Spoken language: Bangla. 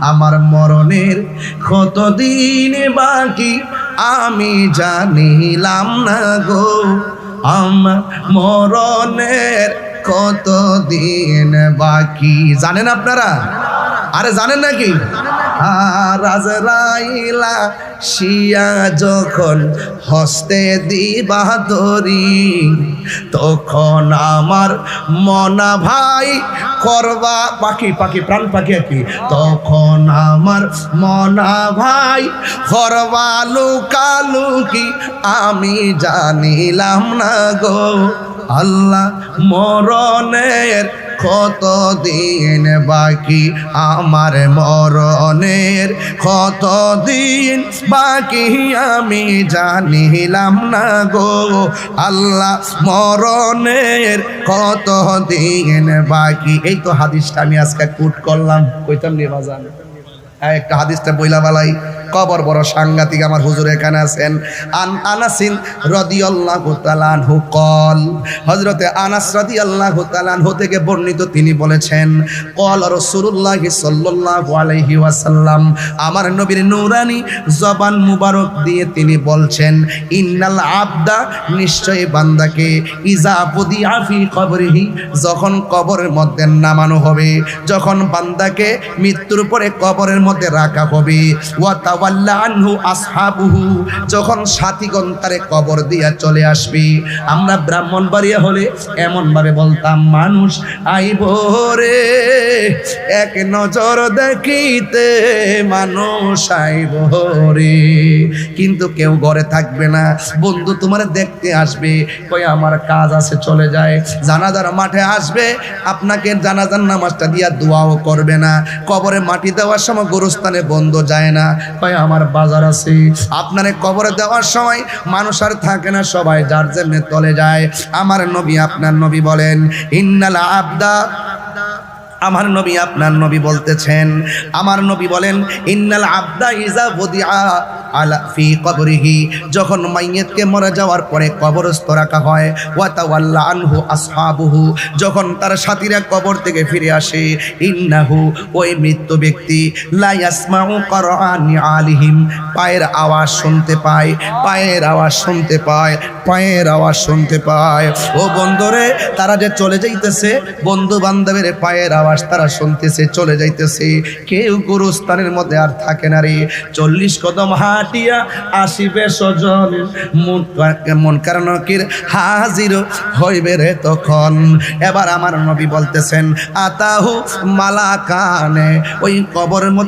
আমার মরণের কতদিন বাকি আমি জানিলাম না গো, আমার মরণের কতদিন বাকি। জানেন আপনারা? আরে জানেন নাকি? আর আজরাইলা শিয়া যখন হস্তে দিবা ধরি, তখন আমার মনা ভাই করবা পাখি পাখি প্রাণ পাখি কি, তখন আমার মনা ভাই করবা লুকালুকি আমি জানিলাম না গো, আল্লাহ মরণের কতদিন বাকি, আমার মরণের কতদিন বাকি আমি জানিলাম না গো, আল্লাহ মরণের কতদিন বাকি। এই তো হাদিসটা আমি আজকে কোট করলাম, কইতাম নিয়ে বাজান একটা হাদিসটা বইলা বালাই। কবর বড় সাংঘাতিক। আমার হুজুর এখানে আছেন। আনাসিন রাদিয়াল্লাহু তাআলা আনহু কল, হযরতে আনাস রাদিয়াল্লাহু তাআলা আনহু থেকে বর্ণিত, তিনি বলেছেন কল রাসূলুল্লাহ সাল্লাল্লাহু আলাইহি ওয়াসাল্লাম, আমার নবীর নূরানি জবান মুবারক দিয়ে তিনি বলছেন, ইন্নাল আবদা, নিশ্চয়ই বান্দাকে, ইজা বুদিআ ফি কবরিহি, যখন কবরের মধ্যে নামানো হবে, যখন বান্দাকে মৃত্যুর পরে কবরের মধ্যে রাখা হবে, ওয়া তাওয়াল্লা আনহু আসহাবুহু, যখন সাথীগণ তারে কবর দিয়া চলে আসবে। আমরা ব্রাহ্মণবাড়িয়া হলে এমন ভাবে বলতাম, মানুষ আইব রে এক নজর দেখিতে, মানুষ আইব রে, কিন্তু কেউ ঘরে থাকবে না। বন্ধু তোমার দেখতে আসবে, কই আমার কাজ আছে চলে যায়। জানাজার মাঠে আসবে, আপনাকে জানাজার নামাজটা দিয়া দোয়াও করবে না। কবরে মাটি দেওয়ার সময় গোরস্থানে বন্ধ যায় না, কই আমার বাজার আছে। আপনারে কবরে দেওয়ার সময় মানুষ আর থাকে না, সবাই যার জন্য চলে যায়। আমার নবী আপনার নবী বলেন, ইন্নাল আবদা, আমার নবী আপনার নবী বলতেছেন, আমার নবী বলেন, ইন্নাল আবদা ইজা বুদিআ আলা ফি কবরিহি, যখন মাইয়িতকে মরে যাওয়ার পরে কবরস্থ রাখা হয়, ওয়া তাওয়াল্লা আনহু আসহাবুহু, যখন তার সাথীরা কবর থেকে ফিরে আসে, ইন্নাহু, ওই মৃত্যু ব্যক্তি, লা ইয়াসমাউ করানি আলিহিম, পায়ের আওয়াজ শুনতে পায়, পায়ের আওয়াজ শুনতে পায়, পায়ের আওয়াজ শুনতে পায়। ও বন্ধুরে, তারা যে চলে যাইতেছে, বন্ধু বান্ধবের পায়ের আওয়াজ তারা শুনতেছে, চলে যাইতেছে। কেউ গুরুস্থানের মধ্যে আর থাকে না রে। 40 কদম হাঁটিয়া আসিবে স্বজন, মুনকার নাকির হাজির হইবে রে তখন। এবার আমার নবী বলতেছেন, আতাহু মালাকানে, ওই কবরের মধ্যে